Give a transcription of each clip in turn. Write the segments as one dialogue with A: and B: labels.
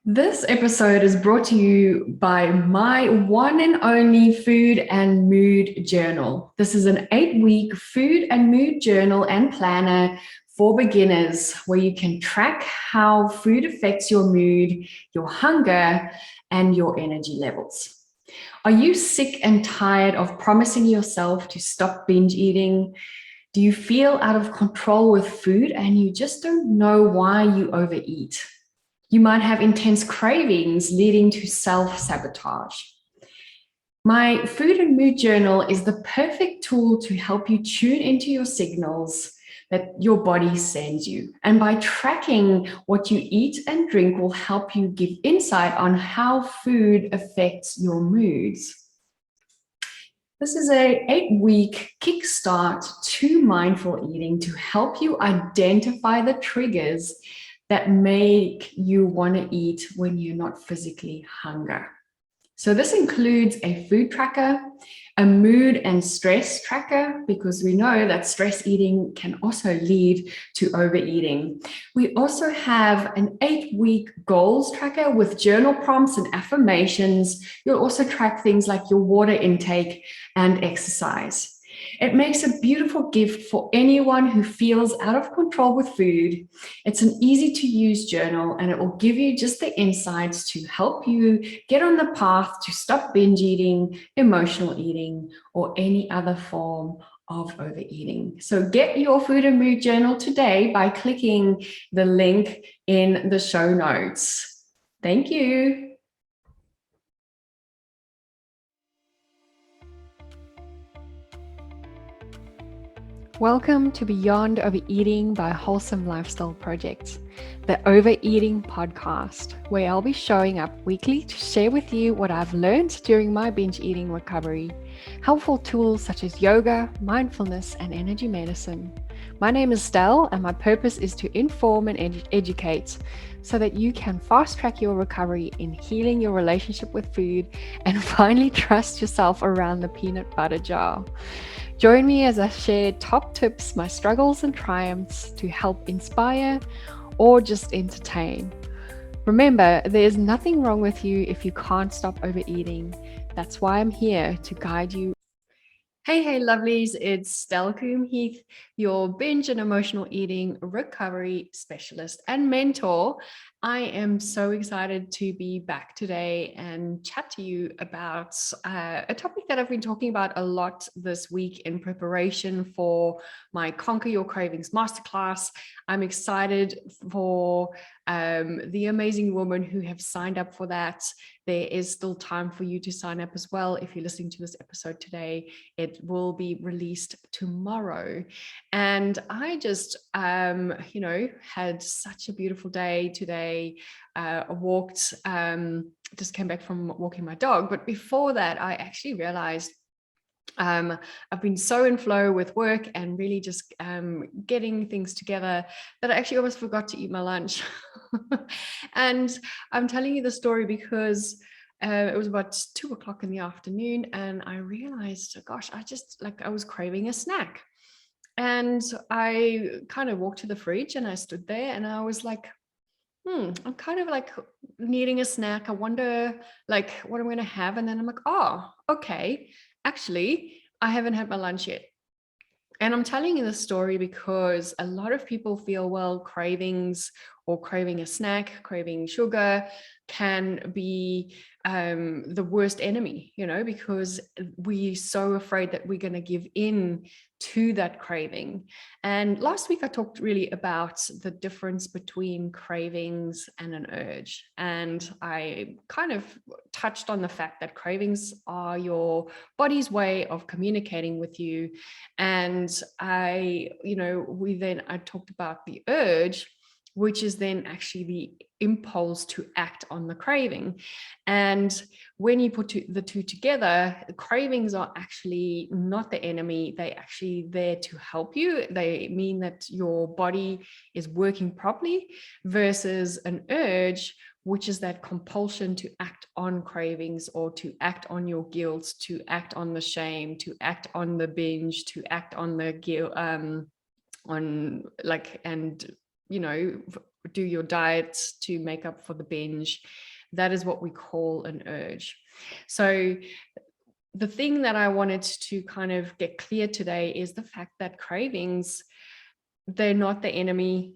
A: This episode is brought to you by my one and only food and mood journal. This is an 8-week food and mood journal and planner for beginners where you can track how food affects your mood, your hunger, and your energy levels. Are you sick and tired of promising yourself to stop binge eating? Do you feel out of control with food and you just don't know why you overeat? You might have intense cravings leading to self-sabotage. My food and mood journal is the perfect tool to help you tune into your signals that your body sends you. And by tracking what you eat and drink will help you give insight on how food affects your moods. This is an 8-week kickstart to mindful eating to help you identify the triggers that make you want to eat when you're not physically hungry. So this includes a food tracker, a mood and stress tracker, because we know that stress eating can also lead to overeating. We also have an 8-week goals tracker with journal prompts and affirmations. You'll also track things like your water intake and exercise. It makes a beautiful gift for anyone who feels out of control with food. It's an easy to use journal and it will give you just the insights to help you get on the path to stop binge eating, emotional eating, or any other form of overeating. So get your food and mood journal today by clicking the link in the show notes. Thank you. Welcome to Beyond Overeating by Wholesome Lifestyle Project, the Overeating podcast, where I'll be showing up weekly to share with you what I've learned during my binge eating recovery, helpful tools such as yoga, mindfulness, and energy medicine. My name is Stell, and my purpose is to inform and educate so that you can fast track your recovery in healing your relationship with food and finally trust yourself around the peanut butter jar. Join me as I share top tips, my struggles and triumphs to help inspire or just entertain. Remember, there is nothing wrong with you if you can't stop overeating. That's why I'm here to guide you. Hey, lovelies, it's Coombe-Heath, your binge and emotional eating recovery specialist and mentor. I am so excited to be back today and chat to you about a topic that I've been talking about a lot this week in preparation for my Conquer Your Cravings masterclass. I'm excited for the amazing women who have signed up for that. There is still time for you to sign up as well. If you're listening to this episode today, it will be released tomorrow. And I just, had such a beautiful day today. I walked, just came back from walking my dog. But before that, I actually realized I've been so in flow with work and really just getting things together that I actually almost forgot to eat my lunch. And I'm telling you the story because it was about 2 o'clock in the afternoon and I realized, gosh, I was craving a snack. And I kind of walked to the fridge and I stood there and I was like, I'm kind of like needing a snack. I wonder like what I'm going to have. And then I'm like, oh, okay. Actually, I haven't had my lunch yet. And I'm telling you this story because a lot of people feel, well, cravings or craving a snack, craving sugar can be the worst enemy, because we're so afraid that we're going to give in to that craving. And last week I talked really about the difference between cravings and an urge. And I kind of touched on the fact that cravings are your body's way of communicating with you. And I talked about the urge, which is then actually the impulse to act on the craving. And when you put the two together, cravings are actually not the enemy. They're actually there to help you. They mean that your body is working properly, versus an urge, which is that compulsion to act on cravings or to act on your guilt, to act on the shame, to act on the binge, to act on the guilt, do your diet to make up for the binge. That is what we call an urge. So the thing that I wanted to kind of get clear today is the fact that cravings, they're not the enemy.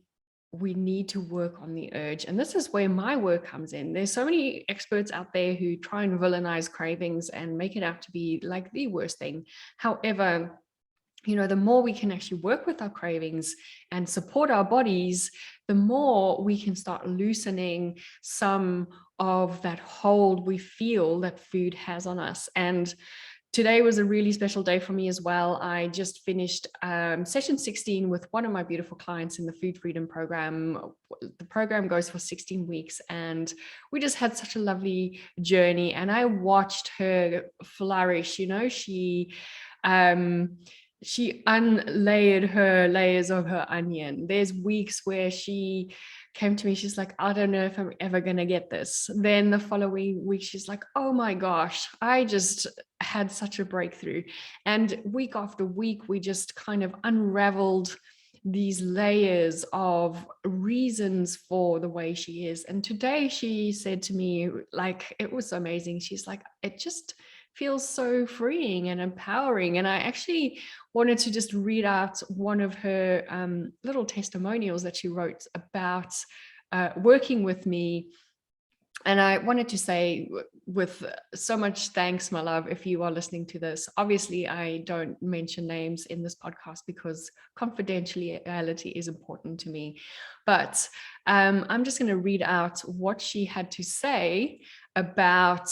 A: We need to work on the urge. And this is where my work comes in. There's so many experts out there who try and villainize cravings and make it out to be like the worst thing. However, the more we can actually work with our cravings and support our bodies, the more we can start loosening some of that hold we feel that food has on us. And today was a really special day for me as well. I just finished session 16 with one of my beautiful clients in the Food Freedom Program. The program goes for 16 weeks, and we just had such a lovely journey. And I watched her flourish. She unlayered her layers of her onion. There's weeks where she came to me, she's like, I don't know if I'm ever going to get this. Then the following week, she's like, oh my gosh, I just had such a breakthrough. And week after week, we just kind of unraveled these layers of reasons for the way she is. And today she said to me, like, it was so amazing. She's like, it just feels so freeing and empowering. And I actually wanted to just read out one of her little testimonials that she wrote about working with me. And I wanted to say, with so much thanks, my love, if you are listening to this. Obviously, I don't mention names in this podcast because confidentiality is important to me. But I'm just going to read out what she had to say about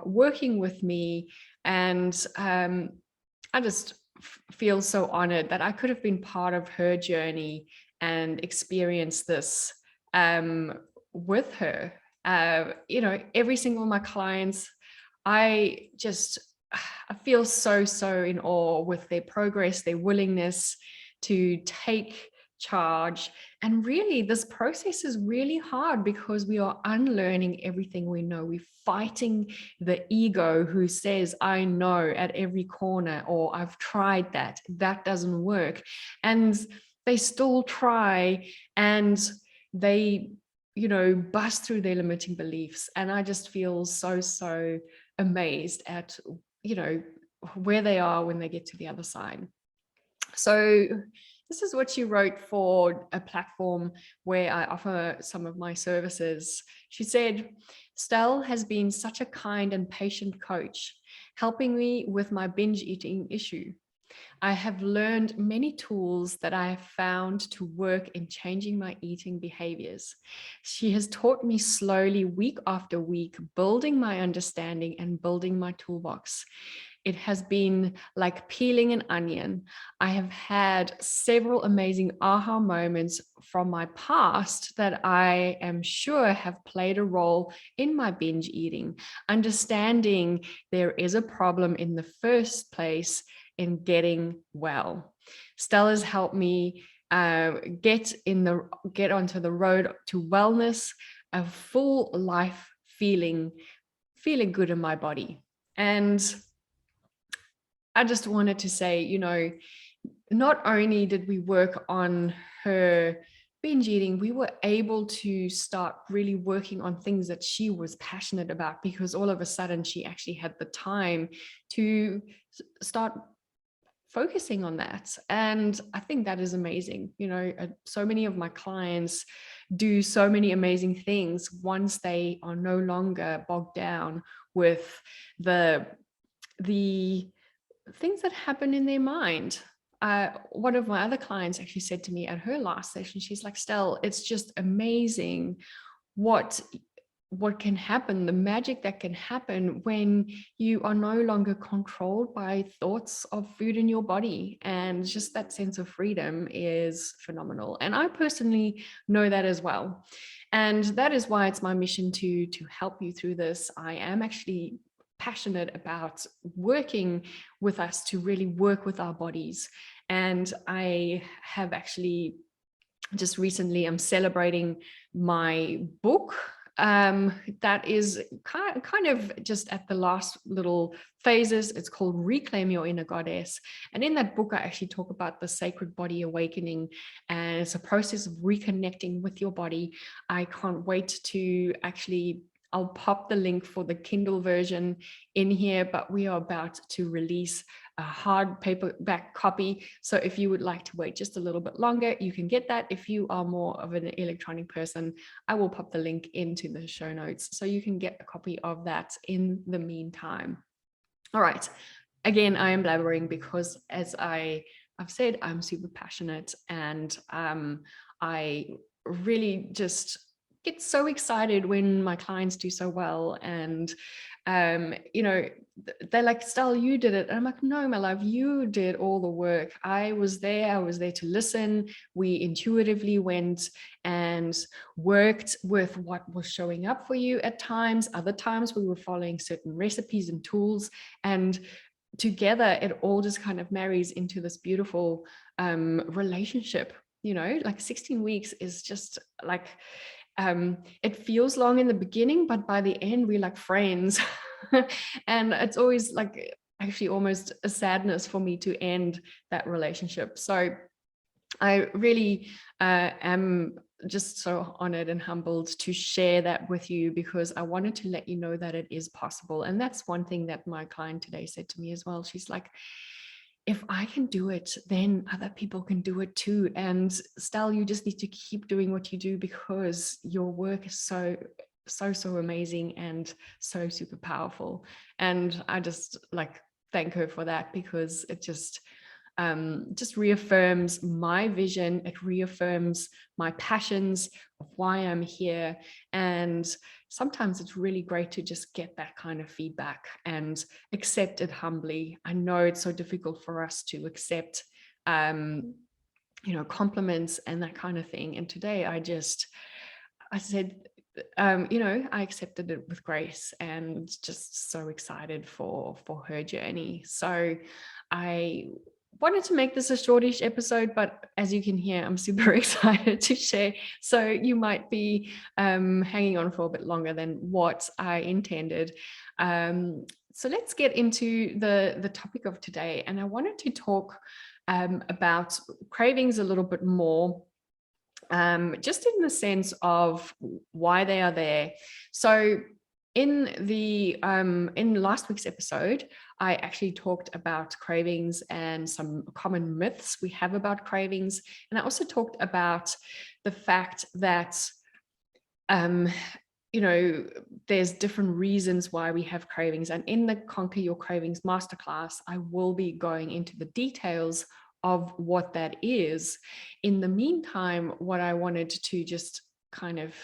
A: working with me. And I just feel so honored that I could have been part of her journey and experience this with her. Every single of my clients, I feel so in awe with their progress, their willingness to take charge. And really, this process is really hard because we are unlearning everything we know. We're fighting the ego who says, I know at every corner, or I've tried that doesn't work. And they still try, and they bust through their limiting beliefs. And I just feel so amazed at where they are when they get to the other side. So this is what she wrote for a platform where I offer some of my services. She said, Stell has been such a kind and patient coach, helping me with my binge eating issue. I have learned many tools that I have found to work in changing my eating behaviors. She has taught me slowly, week after week, building my understanding and building my toolbox. It has been like peeling an onion. I have had several amazing aha moments from my past that I am sure have played a role in my binge eating. Understanding there is a problem in the first place in getting well. Stella's helped me get onto the road to wellness, a full life feeling good in my body. And I just wanted to say, not only did we work on her binge eating, we were able to start really working on things that she was passionate about, because all of a sudden she actually had the time to start focusing on that. And I think that is amazing. So many of my clients do so many amazing things once they are no longer bogged down with the things that happen in their mind. One of my other clients actually said to me at her last session, she's like, Stell, it's just amazing what can happen, the magic that can happen when you are no longer controlled by thoughts of food in your body. And just that sense of freedom is phenomenal. And I personally know that as well. And that is why it's my mission to help you through this. I am actually passionate about working with us to really work with our bodies. And I have actually just recently, I'm celebrating my book that is kind of just at the last little phases. It's called Reclaim Your Inner Goddess. And in that book, I actually talk about the sacred body awakening, and it's a process of reconnecting with your body. I can't wait to actually, I'll pop the link for the Kindle version in here, but we are about to release a hard paperback copy. So if you would like to wait just a little bit longer, you can get that. If you are more of an electronic person, I will pop the link into the show notes so you can get a copy of that in the meantime. All right. Again, I am blabbering because, as I've said, I'm super passionate, and I really just get so excited when my clients do so well. And they're like, Stell, you did it. And I'm like, no, my love, you did all the work. I was there to listen. We intuitively went and worked with what was showing up for you at times. Other times we were following certain recipes and tools, and together it all just kind of marries into this beautiful relationship. Like 16 weeks is just like, it feels long in the beginning, but by the end we're like friends. And it's always like actually almost a sadness for me to end that relationship. So I really am just so honored and humbled to share that with you, because I wanted to let you know that it is possible. And that's one thing that my client today said to me as well. She's like, if I can do it, then other people can do it too. And Stell, you just need to keep doing what you do, because your work is so amazing and so super powerful. And I just like thank her for that, because it just reaffirms my vision. It reaffirms my passions of why I'm here. And sometimes it's really great to just get that kind of feedback and accept it humbly. I know it's so difficult for us to accept, compliments and that kind of thing. And today I said, I accepted it with grace, and just so excited for her journey. So I wanted to make this a shortish episode, but as you can hear, I'm super excited to share. So you might be hanging on for a bit longer than what I intended. So let's get into the topic of today. And I wanted to talk about cravings a little bit more, just in the sense of why they are there. So in last week's episode, I actually talked about cravings and some common myths we have about cravings. And I also talked about the fact that there's different reasons why we have cravings. And in the Conquer Your Cravings masterclass, I will be going into the details of what that is. In the meantime, what I wanted to just kind of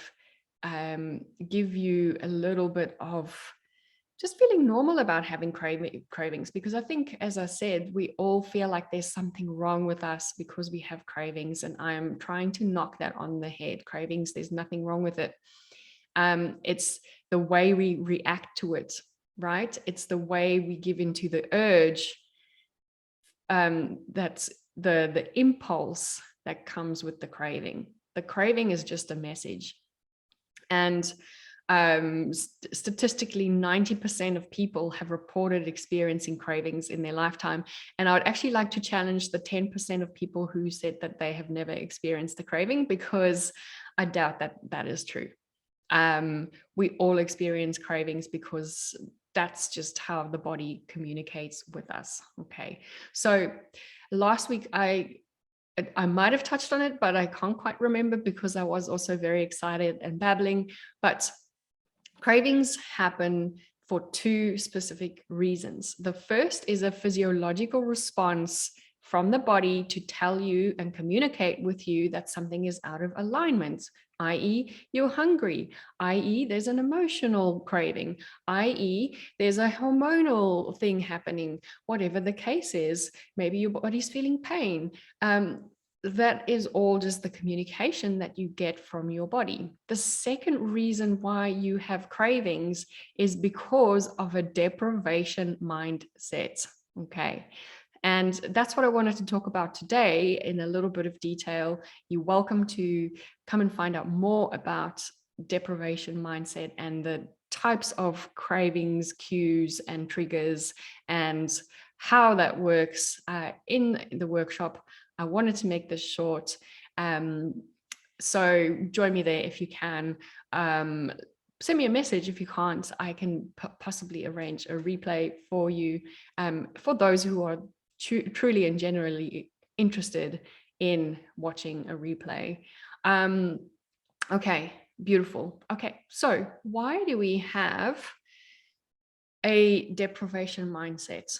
A: give you a little bit of just feeling normal about having cravings, because I think, as I said, we all feel like there's something wrong with us because we have cravings, and I'm trying to knock that on the head. Cravings, there's nothing wrong with it. It's the way we react to it, right? It's the way we give into the urge. That's the impulse that comes with the craving. The craving is just a message. And statistically, 90% of people have reported experiencing cravings in their lifetime. And I would actually like to challenge the 10% of people who said that they have never experienced a craving, because I doubt that that is true. We all experience cravings, because that's just how the body communicates with us. Okay. So last week, I might have touched on it, but I can't quite remember, because I was also very excited and babbling. But cravings happen for two specific reasons. The first is a physiological response from the body to tell you and communicate with you that something is out of alignment, i.e., you're hungry, i.e., there's an emotional craving, i.e., there's a hormonal thing happening, whatever the case is. Maybe your body's feeling pain. That is all just the communication that you get from your body. The second reason why you have cravings is because of a deprivation mindset. Okay. And that's what I wanted to talk about today in a little bit of detail. You're welcome to come and find out more about deprivation mindset and the types of cravings, cues, and triggers, and how that works in the workshop. I wanted to make this short. So join me there if you can. Send me a message if you can't. I can possibly arrange a replay for you, for those who are truly and generally interested in watching a replay. Okay, beautiful. Okay, so why do we have a deprivation mindset?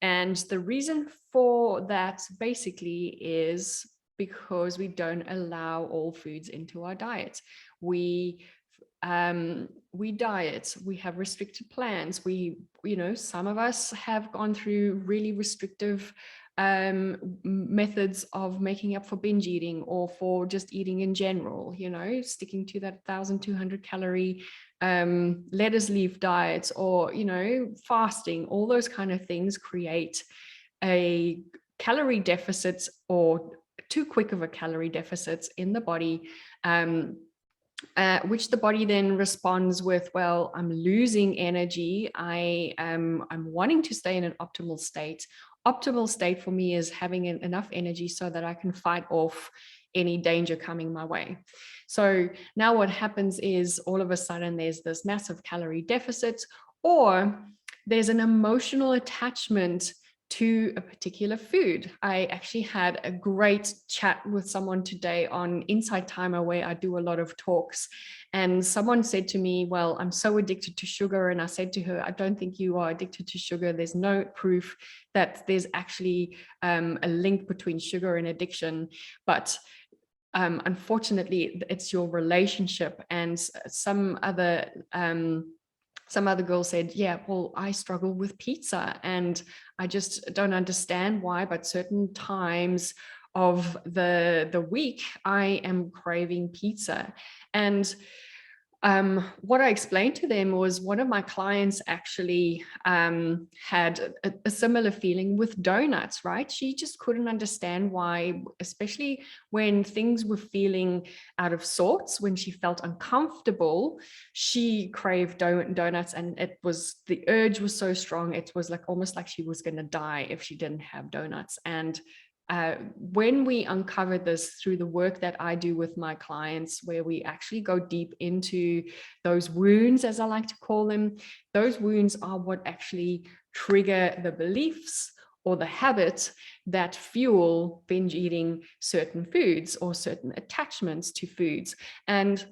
A: And the reason for that basically is because we don't allow all foods into our diet. We diet, we have restricted plans. Some of us have gone through really restrictive methods of making up for binge eating or for just eating in general, sticking to that 1,200 calorie lettuce leaf diets, or fasting. All those kind of things create a calorie deficit, or too quick of a calorie deficit in the body, which the body then responds with, well, I'm losing energy. I'm wanting to stay in an optimal state. Optimal state for me is having enough energy so that I can fight off any danger coming my way. So now what happens is all of a sudden there's this massive calorie deficit, or there's an emotional attachment to a particular food. I actually had a great chat with someone today on Insight Timer, where I do a lot of talks. And someone said to me, well, I'm so addicted to sugar. And I said to her, I don't think you are addicted to sugar. There's no proof that there's actually a link between sugar and addiction. But unfortunately, it's your relationship. And some other girl said, yeah, well, I struggle with pizza and I just don't understand why, but certain times of the week, I am craving pizza. And what I explained to them was, one of my clients actually had a similar feeling with donuts, right? She just couldn't understand why, especially when things were feeling out of sorts, when she felt uncomfortable, she craved donuts, and the urge was so strong. It was almost like she was going to die if she didn't have donuts. And when we uncover this through the work that I do with my clients, where we actually go deep into those wounds, as I like to call them, those wounds are what actually trigger the beliefs or the habits that fuel binge eating certain foods or certain attachments to foods. And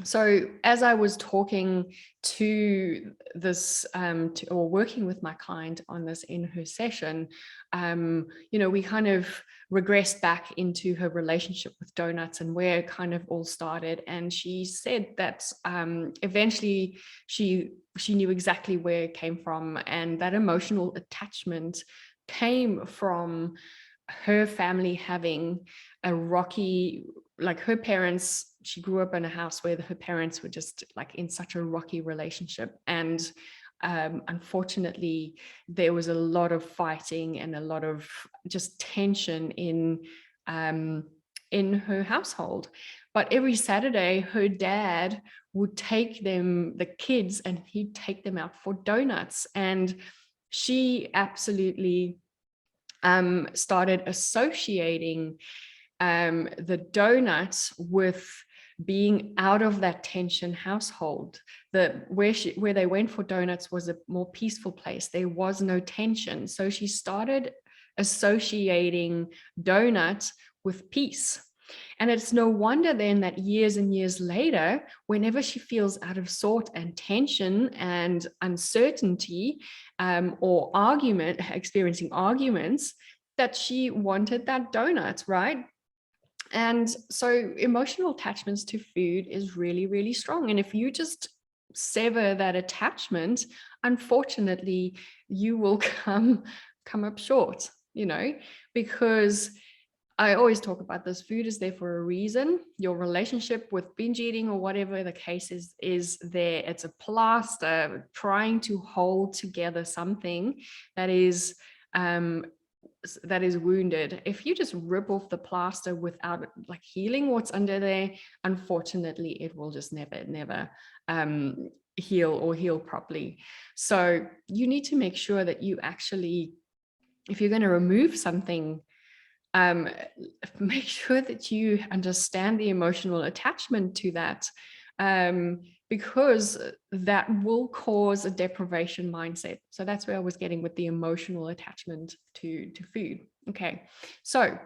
A: so as I was talking to this, or working with my client on this in her session, we kind of regressed back into her relationship with donuts and where it kind of all started. And she said that eventually she knew exactly where it came from, and that emotional attachment came from her family having a rocky, her parents, she grew up in a house where her parents were just in such a rocky relationship. And unfortunately, there was a lot of fighting and a lot of just tension in her household. But every Saturday, her dad would take the kids, and he'd take them out for donuts. And she absolutely started associating the donuts with being out of that tension household. Where they went for donuts was a more peaceful place. There was no tension. So she started associating donuts with peace. And it's no wonder then that years and years later, whenever she feels out of sort and tension and uncertainty, or experiencing arguments, that she wanted that donut, right? And so emotional attachments to food is really, really strong. And if you just sever that attachment, unfortunately, you will come up short, because I always talk about this. Food is there for a reason. Your relationship with binge eating, or whatever the case is there. It's a plaster trying to hold together something that is that is wounded, if you just rip off the plaster without like healing what's under there, unfortunately it will just never heal properly. So you need to make sure that you actually, if you're going to remove something, make sure that you understand the emotional attachment to that, because that will cause a deprivation mindset. So that's where I was getting with the emotional attachment to food. Okay, so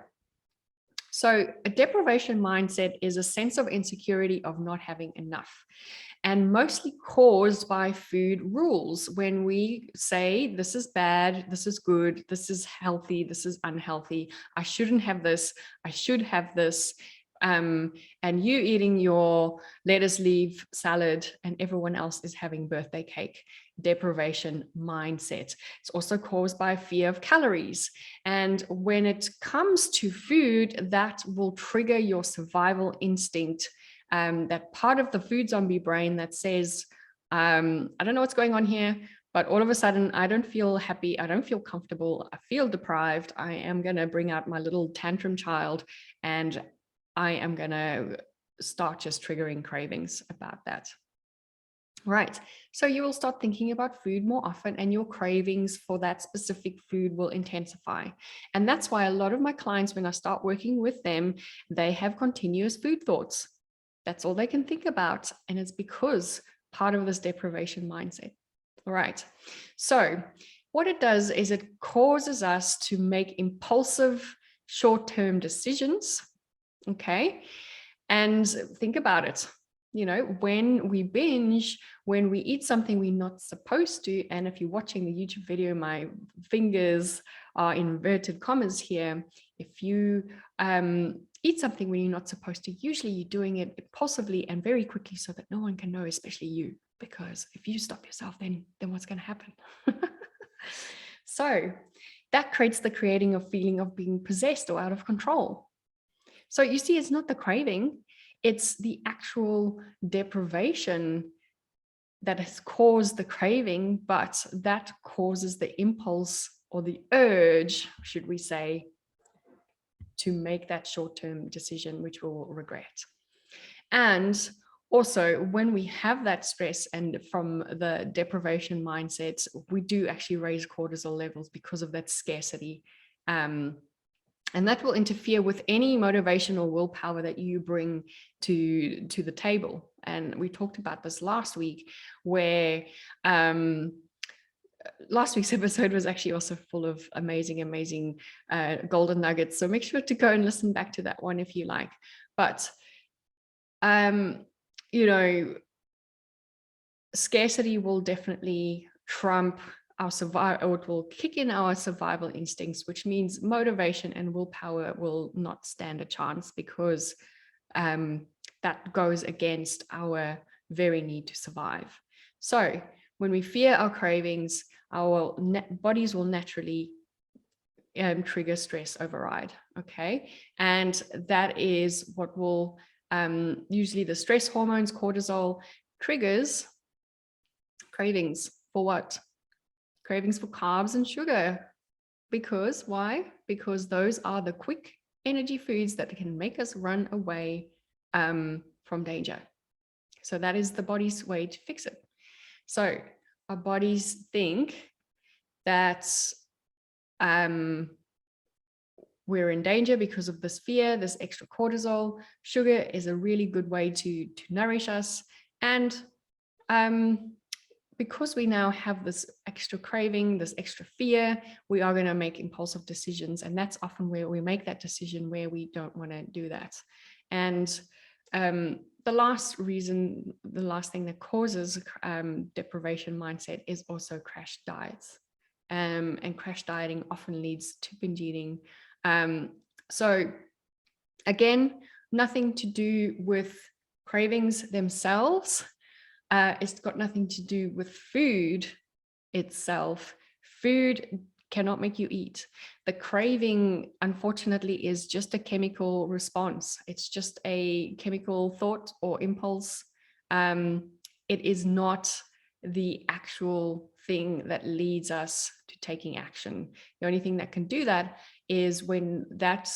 A: a deprivation mindset is a sense of insecurity of not having enough, and mostly caused by food rules. When we say this is bad, this is good, this is healthy, this is unhealthy, I shouldn't have this, I should have this, and you eating your lettuce leaf salad and everyone else is having birthday cake. Deprivation mindset. It's also caused by fear of calories. And when it comes to food, that will trigger your survival instinct, that part of the food zombie brain that says, I don't know what's going on here, but all of a sudden I don't feel happy, I don't feel comfortable, I feel deprived, I am going to bring out my little tantrum child, and I am going to start just triggering cravings about that. Right. So you will start thinking about food more often, and your cravings for that specific food will intensify. And that's why a lot of my clients, when I start working with them, they have continuous food thoughts. That's all they can think about. And it's because part of this deprivation mindset. All right. So what it does is it causes us to make impulsive short-term decisions. Okay. And think about it. You know, when we binge, when we eat something we're not supposed to, and if you're watching the YouTube video, my fingers are inverted commas here. If you eat something when you're not supposed to, usually you're doing it impulsively and very quickly so that no one can know, especially you, because if you stop yourself, then what's going to happen? So that creates the creating of feeling of being possessed or out of control. So you see, it's not the craving, it's the actual deprivation that has caused the craving, but that causes the impulse or the urge, should we say, to make that short-term decision, which we'll regret. And also, when we have that stress and from the deprivation mindset, we do actually raise cortisol levels because of that scarcity. And that will interfere with any motivation or willpower that you bring to the table. And we talked about this last week, where last week's episode was actually also full of amazing golden nuggets. So make sure to go and listen back to that one if you like. But, you know, scarcity will definitely trump our survival, or it will kick in our survival instincts, which means motivation and willpower will not stand a chance, because that goes against our very need to survive. So when we fear our cravings, our bodies will naturally trigger stress override. Okay. And that is what will usually the stress hormones, cortisol, triggers cravings for what? Cravings for carbs and sugar. Because why? Because those are the quick energy foods that can make us run away from danger. So that is the body's way to fix it. So our bodies think that we're in danger because of this fear, this extra cortisol. Sugar is a really good way to nourish us. And because we now have this extra craving, this extra fear, we are going to make impulsive decisions. And that's often where we make that decision where we don't want to do that. And the last thing that causes deprivation mindset is also crash diets. And crash dieting often leads to binge eating. So again, nothing to do with cravings themselves. It's got nothing to do with food itself. Food cannot make you eat. The craving, unfortunately, is just a chemical response. It's just a chemical thought or impulse. It is not the actual thing that leads us to taking action. The only thing that can do that is when that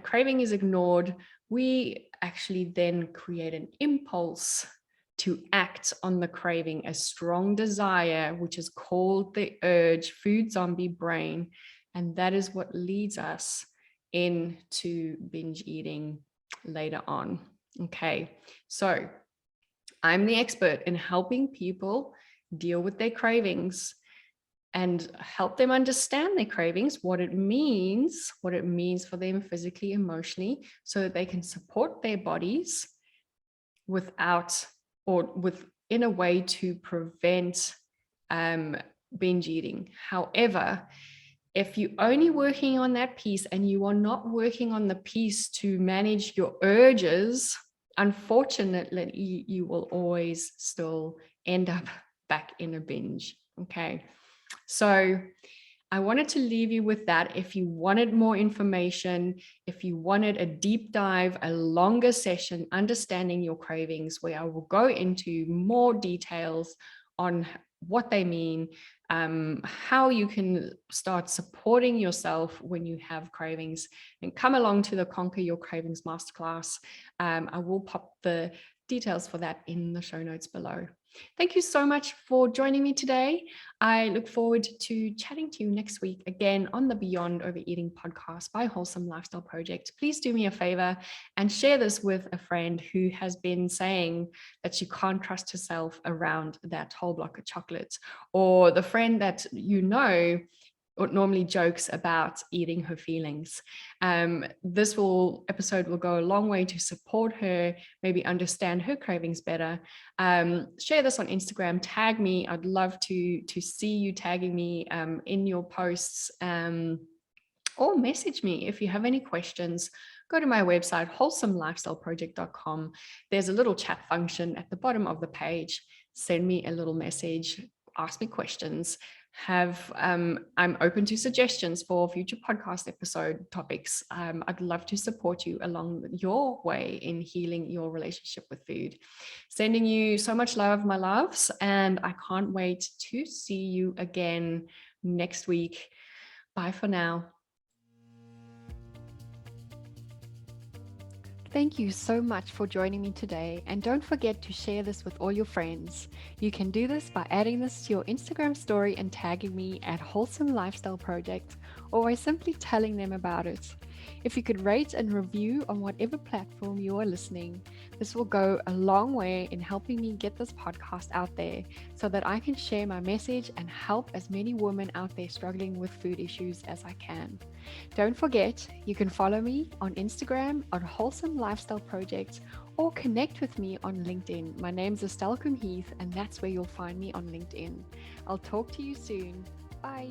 A: craving is ignored, we actually then create an impulse to act on the craving, a strong desire, which is called the urge, food zombie brain. And that is what leads us into binge eating later on. Okay, so I'm the expert in helping people deal with their cravings and help them understand their cravings, what it means for them physically, emotionally, so that they can support their bodies without or in a way to prevent binge eating. However, if you're only working on that piece and you are not working on the piece to manage your urges, unfortunately, you will always still end up back in a binge. Okay. So I wanted to leave you with that. If you wanted more information, if you wanted a deep dive, a longer session, understanding your cravings, where I will go into more details on what they mean, how you can start supporting yourself when you have cravings, and come along to the Conquer Your Cravings Masterclass. I will pop the details for that in the show notes below. Thank you so much for joining me today. I look forward to chatting to you next week again on the Beyond Overeating podcast by Wholesome Lifestyle Project. Please do me a favor and share this with a friend who has been saying that she can't trust herself around that whole block of chocolates, or the friend that you know normally jokes about eating her feelings. This episode will go a long way to support her, maybe understand her cravings better. Share this on Instagram, tag me. I'd love to see you tagging me in your posts, or message me if you have any questions. Go to my website, wholesomelifestyleproject.com. There's a little chat function at the bottom of the page. Send me a little message, ask me questions. I'm open to suggestions for future podcast episode topics. I'd love to support you along your way in healing your relationship with food. Sending you so much love, my loves, and I can't wait to see you again next week. Bye for now. Thank you so much for joining me today, and don't forget to share this with all your friends. You can do this by adding this to your Instagram story and tagging me at Wholesome Lifestyle Project, or by simply telling them about it. If you could rate and review on whatever platform you are listening, this will go a long way in helping me get this podcast out there so that I can share my message and help as many women out there struggling with food issues as I can. Don't forget, you can follow me on Instagram at Wholesome Lifestyle Project, or connect with me on LinkedIn. My name's Coombe-Heath, and that's where you'll find me on LinkedIn. I'll talk to you soon. Bye.